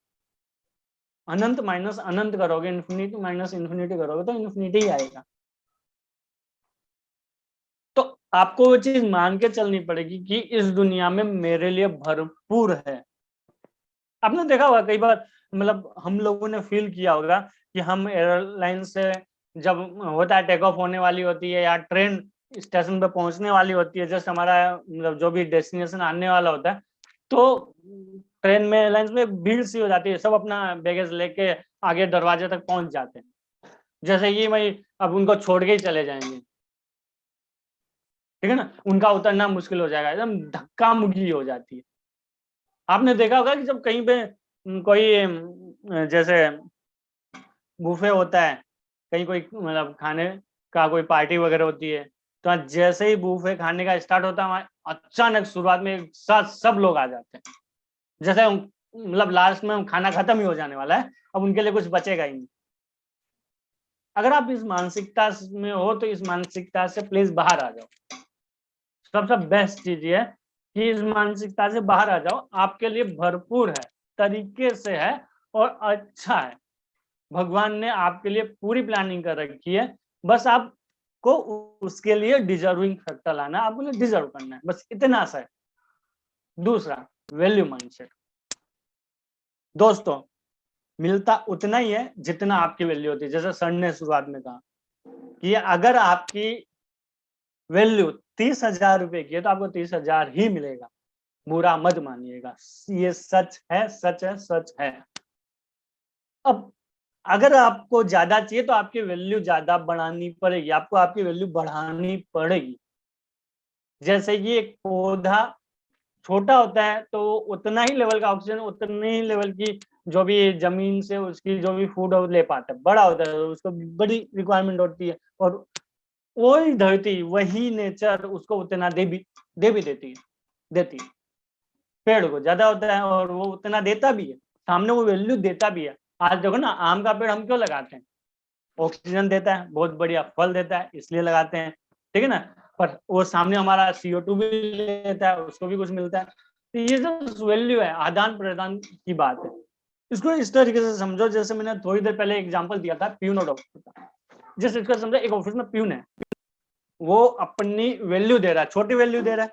अनंत माइनस अनंत करोगे, इन्फिनिटी माइनस इन्फिनिटी करोगे तो इन्फिनिटी ही आएगा। तो आपको वो चीज मान के चलनी पड़ेगी कि इस दुनिया में मेरे लिए भरपूर है। आपने देखा होगा कई बार, मतलब हम लोगों ने फील किया होगा कि हम एयरलाइन से जब होता है, टेक ऑफ होने वाली होती है या ट्रेन स्टेशन पे पहुंचने वाली होती है, जस्ट हमारा मतलब जो भी डेस्टिनेशन आने वाला होता है, तो ट्रेन में, एयरलाइंस में भीड़ सी हो जाती है, सब अपना बैगेज लेके आगे दरवाजे तक पहुंच जाते हैं, जैसे कि भाई अब उनको छोड़ के ही चले जाएंगे। ठीक है ना, उनका उतरना मुश्किल हो जाएगा, एकदम धक्का मुक्की हो जाती है। आपने देखा होगा कि जब कहीं पे कोई जैसे बुफे होता है, कहीं कोई मतलब खाने का कोई पार्टी वगैरह होती है, तो जैसे ही बुफे खाने का स्टार्ट होता है, वहां अचानक शुरुआत में एक साथ सब लोग आ जाते हैं, जैसे मतलब लास्ट में खाना खत्म ही हो जाने वाला है, अब उनके लिए कुछ बचेगा ही नहीं। अगर आप इस मानसिकता में हो तो इस मानसिकता से प्लीज बाहर आ जाओ। सबसे बेस्ट चीज ये है कि इस मानसिकता से बाहर आ जाओ, आपके लिए भरपूर है, तरीके से है और अच्छा है। भगवान ने आपके लिए पूरी प्लानिंग कर रखी है, बस आपको उसके लिए डिजर्विंग फैक्टर लाना, आपको डिजर्व करना है, बस इतना सा है। दूसरा, वैल्यू माइंडसेट। दोस्तों मिलता उतना ही है जितना आपकी वैल्यू होती है। जैसे सर ने शुरुआत में कहा कि अगर आपकी वैल्यू 30,000 रुपए की है तो आपको 30,000 ही मिलेगा, बुरा मत मानिएगा, ये सच है, सच है, सच है। अब अगर आपको ज्यादा चाहिए तो आपकी वैल्यू ज्यादा बढ़ानी पड़ेगी, आपको आपकी वैल्यू बढ़ानी पड़ेगी। जैसे कि एक पौधा छोटा होता है तो उतना ही लेवल का ऑक्सीजन, उतने ही लेवल की जो भी जमीन से उसकी जो भी फूड ले पाता है। बड़ा होता है तो उसको बड़ी रिक्वायरमेंट होती है, और वही धरती, वही नेचर उसको उतना दे भी देती है। पेड़ को ज्यादा होता है और वो उतना देता भी है, सामने वो वैल्यू देता भी है। आज देखो ना, आम का पेड़ हम क्यों लगाते हैं? ऑक्सीजन देता है, बहुत बढ़िया फल देता है, इसलिए लगाते हैं, ठीक है ना। पर वो सामने हमारा CO2 भी लेता है, उसको भी कुछ मिलता है। तो ये जो वैल्यू है, आदान प्रदान की बात है। इसको इस तरीके से समझो, जैसे मैंने थोड़ी देर पहले एग्जांपल दिया था प्यून और डॉक्टर का। जैसे इसको समझो, एक ऑफिस में प्यून है, वो अपनी वैल्यू दे रहा है, छोटी वैल्यू दे रहा है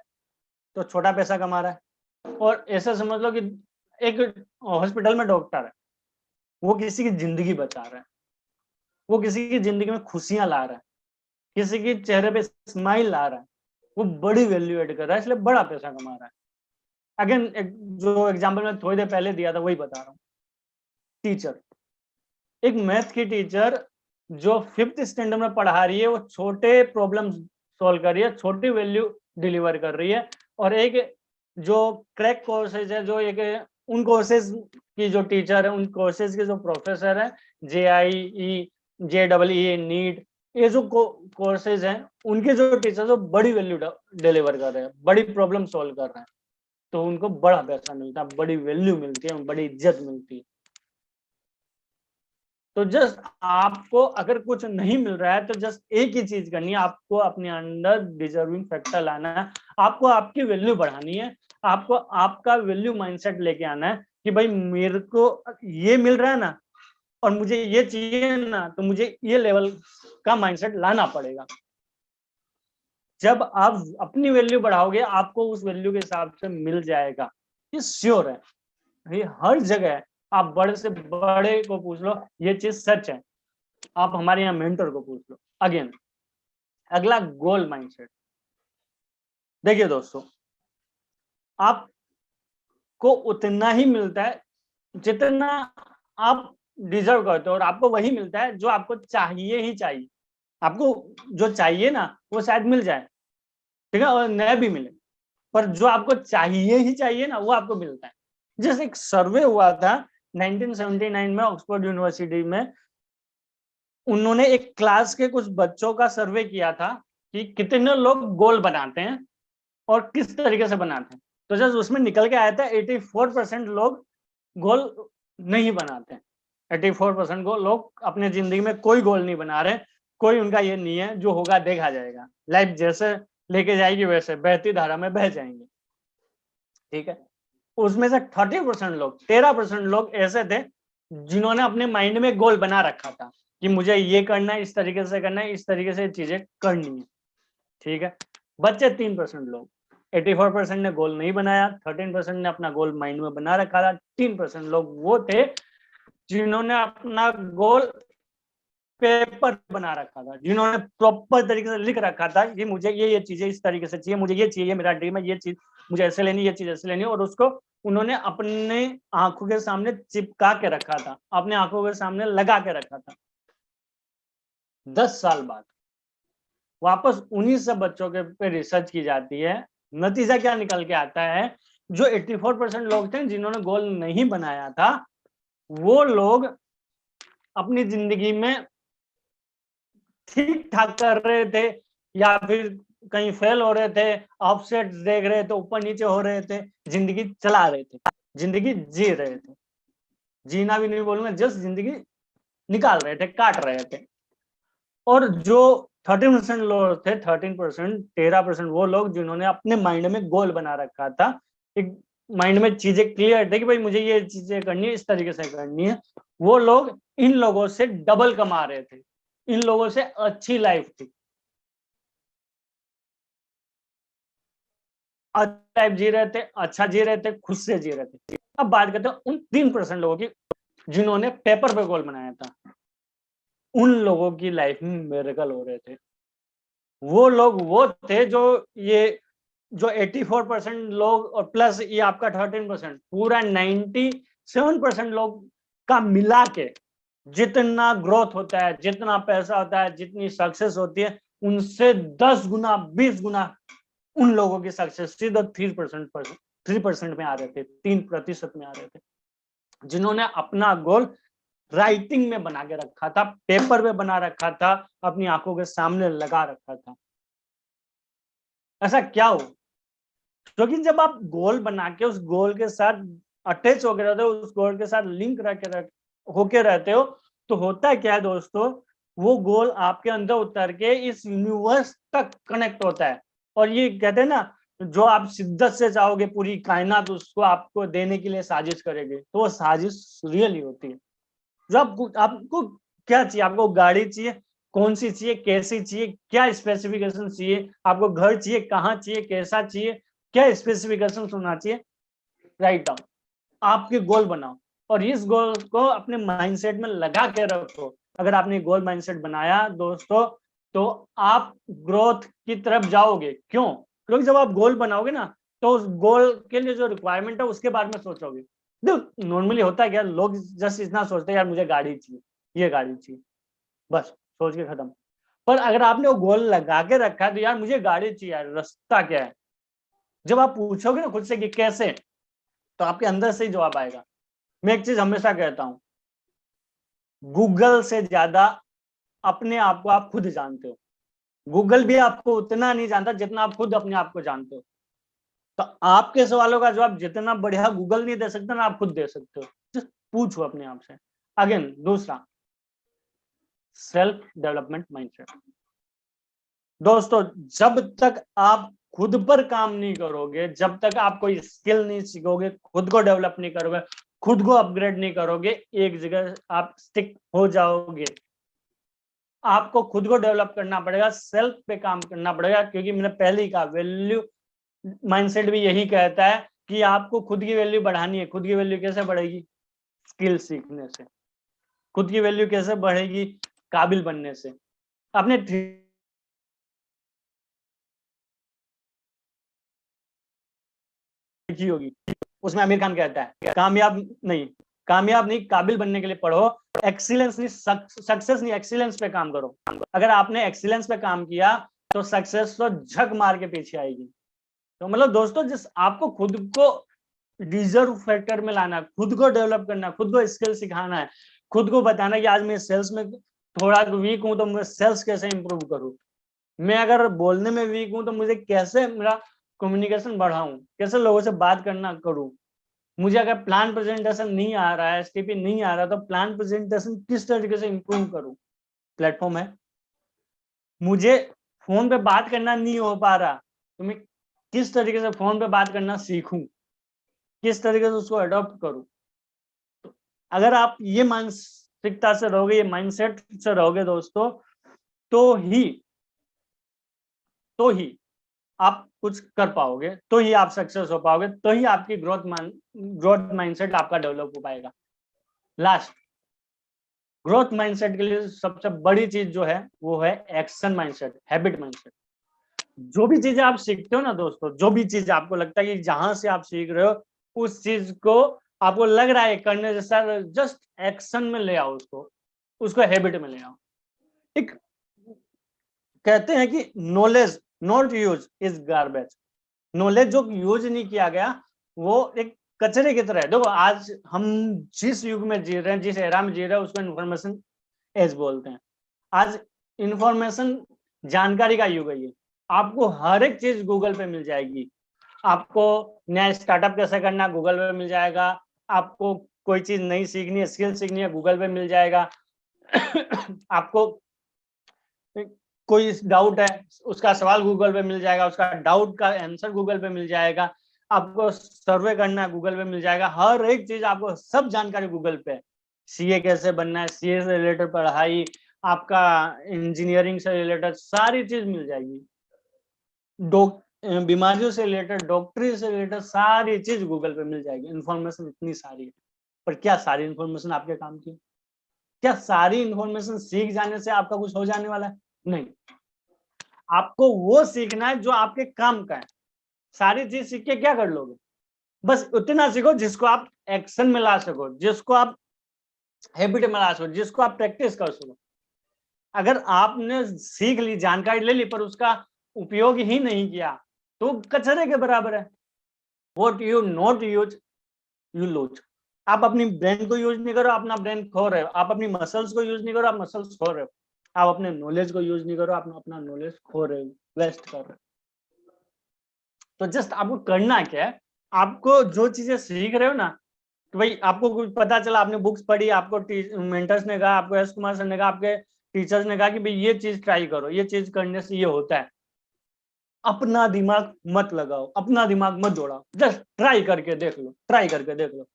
तो छोटा पैसा कमा रहा है। और ऐसा समझ लो कि एक हॉस्पिटल में डॉक्टर है, वो किसी की जिंदगी बचा रहा है, वो किसी की जिंदगी में खुशियां ला रहा है, किसी के चेहरे पे स्माइल ला रहा है, वो बड़ी वैल्यू एड कर रहा है, इसलिए बड़ा पैसा कमा रहा है। अगेन जो एग्जांपल मैं थोड़ी देर पहले दिया था वही बता रहा हूँ। टीचर, एक मैथ की टीचर जो 5th स्टैंडर्ड में पढ़ा रही है, वो छोटे प्रॉब्लम सॉल्व कर रही है, छोटी वैल्यू डिलीवर कर रही है। और एक जो क्रैक कोर्सेज है, जो एक उन कोर्सेज की जो टीचर है, उन कोर्सेज के जो प्रोफेसर है, JIE, JEE, नीट, ये जो कोर्सेज हैं, उनके जो टीचर जो बड़ी वैल्यू डिलीवर कर रहे हैं, बड़ी प्रॉब्लम सॉल्व कर रहे हैं, तो उनको बड़ा पैसा मिलता है, बड़ी वैल्यू मिलती है, बड़ी इज्जत मिलती है। तो जस्ट आपको अगर कुछ नहीं मिल रहा है तो जस्ट एक ही चीज करनी है, आपको अपने अंदर डिजर्विंग फैक्टर लाना है, आपको आपकी वैल्यू बढ़ानी है, आपको आपका वैल्यू माइंडसेट लेके आना है कि भाई मेरे को ये मिल रहा है ना, और मुझे ये चाहिए ना, तो मुझे ये लेवल का माइंडसेट लाना पड़ेगा। जब आप अपनी वैल्यू बढ़ाओगे, आपको उस वैल्यू के हिसाब से मिल जाएगा, ये श्योर है, ये हर जगह है। आप बड़े से बड़े को पूछ लो, ये चीज सच है। आप हमारे यहाँ मेंटर को पूछ लो। अगेन, अगला गोल माइंडसेट। देखिए दोस्तों, आपको उतना ही मिलता है जितना आप डिजर्व करते हो, और आपको वही मिलता है जो आपको चाहिए ही चाहिए। आपको जो चाहिए ना, वो शायद मिल जाए, ठीक है, और नया भी मिले, पर जो आपको चाहिए ही चाहिए ना, वो आपको मिलता है। जैसे एक सर्वे हुआ था 1979 में ऑक्सफोर्ड यूनिवर्सिटी में, उन्होंने एक क्लास के कुछ बच्चों का सर्वे किया था कि कितने लोग गोल बनाते हैं और किस तरीके से बनाते हैं। तो जब उसमें निकल के आया था 84% लोग गोल नहीं बनाते हैं। 84% लोग अपने जिंदगी में कोई गोल नहीं बना रहे, कोई उनका ये नहीं है, जो होगा देखा जाएगा, लाइफ जैसे लेके जाएगी वैसे बहती धारा में बह जाएंगे, ठीक है। उसमें से 30% लोग, 13% लोग ऐसे थे जिन्होंने अपने माइंड में गोल बना रखा था कि मुझे ये करना है, इस तरीके से करना है, इस तरीके से चीजें करनी है, ठीक है। बच्चे 3% लोग, 84% ने गोल नहीं बनाया, 13% ने अपना गोल माइंड में बना रखा था, 3% लोग वो थे जिन्होंने अपना गोल पेपर बना रखा था, जिन्होंने प्रॉपर तरीके से लिख रखा था कि मुझे ये चीजें इस तरीके से चाहिए, मुझे ये चाहिए, मेरा ड्रीम है, ये चीज मुझे ऐसे लेनी, ये चीज ऐसे लेनी, और उसको उन्होंने अपने आंखों के सामने चिपका के रखा था, अपने आंखों के सामने लगा के रखा था। 10 साल बाद वापस उन्हीं सब बच्चों के पे रिसर्च की जाती है, नतीजा क्या निकल के आता है, जो 84% लोग थे जिन्होंने गोल नहीं बनाया था, वो लोग अपनी जिंदगी में ठीक ठाक कर रहे थे, या फिर कहीं फेल हो रहे थे, ऑफसेट देख रहे थे, ऊपर नीचे हो रहे थे, जिंदगी चला रहे थे, जिंदगी जी रहे थे, जीना भी नहीं बोलूंगा, जस्ट जिंदगी निकाल रहे थे, काट रहे थे। और जो 13% लोग थे, 13% वो लोग जिन्होंने अपने माइंड में गोल बना रखा था, एक माइंड में चीजें क्लियर थे कि भाई मुझे ये चीजें करनी है, इस तरीके से करनी है, वो लोग इन लोगों से डबल कमा रहे थे, इन लोगों से अच्छी लाइफ थी, अच्छा लाइफ जी रहे थे, अच्छा जी रहे थे, खुद से जी रहे थे। अब बात करते हैं उन 3% लोगों की जिन्होंने पेपर पे गोल बनाया था, उन लोगों की लाइफ में मिरेकल हो रहे थे। वो लोग वो थे जो 84% लोग और प्लस ये आपका 13%, पूरा 97% लोग का मिला के जितना ग्रोथ होता है, जितना पैसा होता है, जितनी सक्सेस होती है, उनसे 10 गुना 20 गुना उन लोगों की सक्सेस सीधा 3% में आ रहे थे, 3% में आ रहे थे, जिन्होंने अपना गोल राइटिंग में बना के रखा था, पेपर पे बना रखा था, अपनी आंखों के सामने लगा रखा था। ऐसा क्या हो, क्योंकि जब आप गोल बना के उस गोल के साथ अटैच होकर रहते हो, उस गोल के साथ लिंक होके रहते हो, तो होता क्या है दोस्तों, वो गोल आपके अंदर उतर के इस यूनिवर्स तक कनेक्ट होता है। और ये कहते हैं ना, जो आप शिद्दत से चाहोगे पूरी कायनात उसको आपको देने के लिए साजिश करेगी, तो वो साजिश रियल ही होती है। जो आपको क्या चाहिए, आपको गाड़ी चाहिए, कौन सी चाहिए, कैसी चाहिए, क्या स्पेसिफिकेशन चाहिए, आपको घर चाहिए, कहाँ चाहिए, कैसा चाहिए, क्या स्पेसिफिकेशन होना चाहिए, राइट डाउन, आपके गोल बनाओ और इस गोल को अपने माइंडसेट में लगा के रखो। अगर आपने गोल माइंडसेट बनाया दोस्तों, तो आप ग्रोथ की तरफ जाओगे। क्यों? क्योंकि जब आप गोल बनाओगे ना, तो उस गोल के लिए जो रिक्वायरमेंट है उसके बारे में सोचोगे। देखो नॉर्मली होता है क्या, लोग जस्ट इतना सोचते हैं यार मुझे गाड़ी चाहिए, ये गाड़ी चाहिए, बस सोच के खत्म। पर अगर आपने वो गोल लगा के रखा है तो यार मुझे गाड़ी चाहिए, यार रास्ता क्या है, जब आप पूछोगे ना खुद से कि कैसे, तो आपके अंदर से ही जवाब आएगा। मैं एक चीज हमेशा कहता हूं, गूगल से ज्यादा अपने आप को आप खुद जानते हो। गूगल भी आपको उतना नहीं जानता जितना आप खुद अपने आप को जानते हो। तो आपके सवालों का जवाब जितना बढ़िया गूगल नहीं दे सकता ना, आप खुद दे सकते हो। जस्ट पूछो अपने आप से। अगेन दूसरा, सेल्फ डेवलपमेंट माइंडसेट। दोस्तों जब तक आप खुद पर काम नहीं करोगे, जब तक आप कोई स्किल नहीं सीखोगे, खुद को डेवलप नहीं करोगे, खुद को अपग्रेड नहीं करोगे, एक जगह आप स्टिक हो जाओगे। आपको खुद को डेवलप करना पड़ेगा, सेल्फ पे काम करना पड़ेगा, क्योंकि मैंने पहले ही कहा वैल्यू माइंडसेट भी यही कहता है कि आपको खुद की वैल्यू बढ़ानी है। खुद की वैल्यू कैसे बढ़ेगी? स्किल सीखने से। खुद की वैल्यू कैसे बढ़ेगी? काबिल बनने से। आपने देखी होगी, उसमें आमिर खान कहता है कामयाब नहीं काबिल बनने के लिए पढ़ो, एक्सीलेंस नहीं सक्सेस नहीं एक्सीलेंस पे काम करो। अगर आपने एक्सीलेंस पे काम किया तो सक्सेस तो झक मार के पीछे आएगी। तो मतलब दोस्तों, जिस आपको खुद को डिजर्व फैक्टर में लाना, खुद को डेवलप करना, खुद को स्किल सिखाना है, खुद को बताना कि आज मैं सेल्स में थोड़ा वीक हूं तो मैं सेल्स कैसे इंप्रूव करूं, मैं अगर बोलने में वीक हूं तो मुझे कैसे मेरा कम्युनिकेशन बढ़ाऊं, कैसे लोगों से बात करना करूं, मुझे अगर प्लान प्रेजेंटेशन नहीं आ रहा है, एसटीपी नहीं आ रहा, तो प्लान प्रेजेंटेशन किस तरीके से इंप्रूव करूं। प्लेटफॉर्म है। मुझे फोन पे बात करना नहीं हो पा रहा, तो मैं किस तरीके से फोन पे बात करना सीखूं, किस तरीके से उसको अडॉप्ट करूं। तो अगर आप ये मानसिकता से रहोगे, ये माइंडसेट से रहोगे दोस्तों, तो ही आप कुछ कर पाओगे, तो ही आप सक्सेस हो पाओगे, तो ही आपकी ग्रोथ माइंडसेट आपका डेवलप हो पाएगा। लास्ट, ग्रोथ माइंडसेट के लिए सबसे बड़ी चीज जो है वो है एक्शन माइंडसेट, हैबिट माइंडसेट। जो भी चीजें आप सीखते हो ना दोस्तों, जो भी चीज आपको लगता है कि जहां से आप सीख रहे हो उस चीज को आपको लग रहा है करने जैसा, जस्ट एक्शन में ले आओ, उसको हैबिट में ले आओ। एक कहते हैं कि knowledge not use is garbage. Knowledge जो यूज नहीं किया गया वो एक कचरे की तरह है। देखो आज हम जिस युग में जी रहे हैं, जिस एरा में जी रहे हैं, उसको इन्फॉर्मेशन एज बोलते हैं। आज इंफॉर्मेशन जानकारी का युग है ये। आपको हर एक चीज गूगल पे मिल जाएगी। आपको नया स्टार्टअप कैसे करना गूगल पे मिल जाएगा, आपको कोई चीज नई सीखनी है, स्किल सीखनी है, गूगल पे मिल जाएगा। आपको कोई डाउट है, उसका सवाल गूगल पे मिल जाएगा, उसका डाउट का आंसर गूगल पे मिल जाएगा। आपको सर्वे करना है गूगल पे मिल जाएगा। हर एक चीज आपको, सब जानकारी गूगल पे। सीए कैसे बनना है, सीए से रिलेटेड पढ़ाई, आपका इंजीनियरिंग से रिलेटेड सारी चीज मिल जाएगी। बीमारियों से रिलेटेड, डॉक्टरी से रिलेटेड सारी चीज गूगल पे मिल जाएगी। इंफॉर्मेशन इतनी सारी है, पर क्या सारी इंफॉर्मेशन आपके काम की? क्या सारी इंफॉर्मेशन सीख जाने से आपका कुछ हो जाने वाला है? नहीं। आपको वो सीखना है जो आपके काम का है। सारी चीज सीख के क्या कर लोगे? बस उतना सीखो जिसको आप एक्शन में ला सको, जिसको आप हैबिट में ला सको, जिसको आप प्रैक्टिस कर सको। अगर आपने सीख ली, जानकारी ले ली, पर उसका उपयोग ही नहीं किया, तो कचरे के बराबर है। What you not use, you lose। आप अपनी ब्रेन को यूज नहीं करो, अपना ब्रेन खो रहे हो। आप अपनी मसल्स को यूज नहीं करो, आप मसल्स खो रहे हो। आप अपने नॉलेज को यूज नहीं करो, आप अपना नॉलेज खो रहे हो, वेस्ट कर रहे हो। तो जस्ट आपको करना क्या है, आपको जो चीजें सीख रहे हो ना, तो भाई आपको कुछ पता चला, आपने बुक्स पढ़ी, आपको मेंटर्स ने कहा, आपको एस कुमार सर ने कहा, आपके टीचर्स ने कहा कि भाई ये चीज ट्राई करो, ये चीज करने से ये होता है। अपना दिमाग मत लगाओ, अपना दिमाग मत दौड़ाओ, जस्ट ट्राई करके देख लो, ट्राई करके देख लो।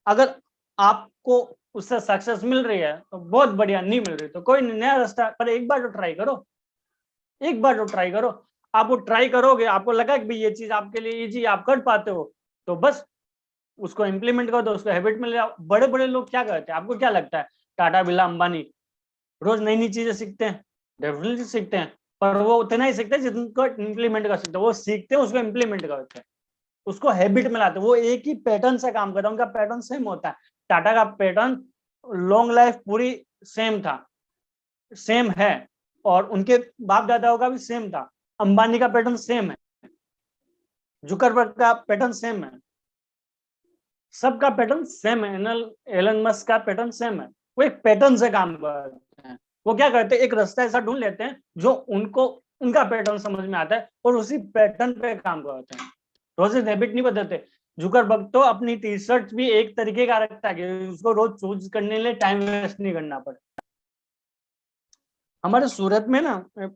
अगर आपको उससे सक्सेस मिल रही है तो बहुत बढ़िया, नहीं मिल रही तो कोई नया रास्ता, पर एक बार तो ट्राई करो, एक बार तो ट्राई करो। आप वो ट्राई करोगे, आपको लगा कि भाई ये चीज आपके लिए इजी, आप कर पाते हो, तो बस उसको इम्प्लीमेंट करो, तो उसको हैबिट में ले आओ। बड़े बड़े लोग क्या करते हैं, आपको क्या लगता है? टाटा, बिरला, अंबानी रोज नई नई चीजें सीखते हैं, डेफिनेटली सीखते हैं, पर वो उतना ही सीखते हैं जिनको इम्प्लीमेंट कर सकते हैं। वो सीखते हैं, उसको इम्प्लीमेंट करते हैं, उसको हैबिट में लाते हैं। वो एक ही पैटर्न से काम करता है, उनका पैटर्न सेम होता है। टाटा का पैटर्न लॉन्ग लाइफ पूरी सेम था, सेम है, और उनके बाप दादाओं का भी सेम था। अंबानी का पैटर्न सेम है, जुकरबर्ग का पैटर्न सेम है, सबका पैटर्न सेम है। एलन मस्क का पैटर्न सेम है। वो एक पैटर्न से काम करते हैं। वो क्या करते हैं, एक रास्ता ऐसा ढूंढ लेते हैं जो उनको, उनका पैटर्न समझ में आता है, और उसी पैटर्न पे काम करते हैं। रोज हैबिट नहीं बदलते। जुकरबर्ग तो अपनी टी शर्ट भी एक तरीके का रखता है कि उसको रोज चूज करने के लिए टाइम वेस्ट नहीं करना पड़े। हमारे सूरत में ना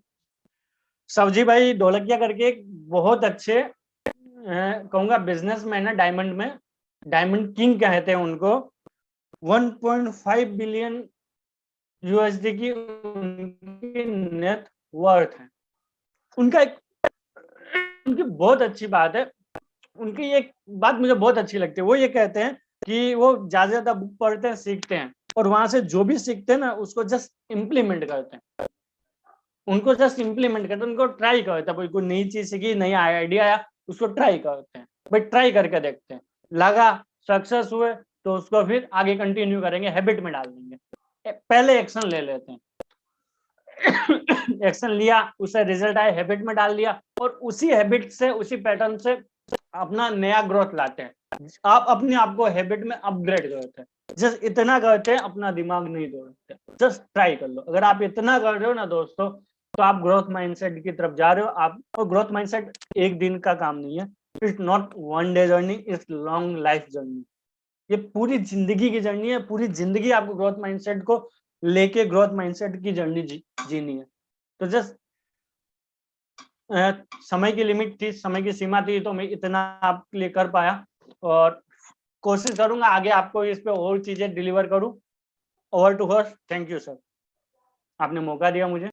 सब्जी भाई ढोलकिया करके एक बहुत अच्छे कहूंगा बिजनेसमैन है, डायमंड में, डायमंड किंग कहते हैं उनको। 1.5 बिलियन यूएसडी की उनकी नेट वर्थ है। उनका एक, उनकी बहुत अच्छी बात है, उनकी एक बात मुझे बहुत अच्छी लगती है। वो ये कहते हैं कि वो ज्यादा बुक पढ़ते हैं, सीखते हैं, और वहां से जो भी सीखते हैं ना उसको जस्ट इम्प्लीमेंट करते हैं। उनको जस्ट इम्प्लीमेंट करते हैं, उनको ट्राई करते हैं। कोई नई चीज सीखी, नई आइडिया आया, उसको ट्राई करते हैं, भाई ट्राई करके देखते हैं, लगा, सक्सेस हुए तो उसको फिर आगे कंटिन्यू करेंगे, हैबिट में डाल देंगे। पहले एक्शन ले लेते हैं, एक्शन लिया, उससे रिजल्ट आया, हैबिट में डाल दिया, और उसी हैबिट से, उसी पैटर्न से अपना नया ग्रोथ लाते हैं। आप अपने आप को हैबिट में अपग्रेड करते हैं, जस्ट इतना करते हैं, अपना दिमाग नहीं तोड़ते, जस्ट ट्राई कर लो। अगर आप इतना कर रहे हो ना दोस्तों, तो आप ग्रोथ माइंडसेट की तरफ जा रहे हो। आप, और ग्रोथ माइंडसेट एक दिन का काम नहीं है, it's not one day journey, it's long life journey. ये पूरी जिंदगी की जर्नी है, पूरी जिंदगी आपको ग्रोथ माइंडसेट को लेके ग्रोथ माइंडसेट की जर्नी जीनी है। तो जस्ट समय की लिमिट थी, समय की सीमा थी, तो मैं इतना आपके लिए कर पाया, और कोशिश करूंगा आगे आपको इस पे और चीजें डिलीवर करूं। Over to host. Thank you sir, आपने मौका दिया मुझे।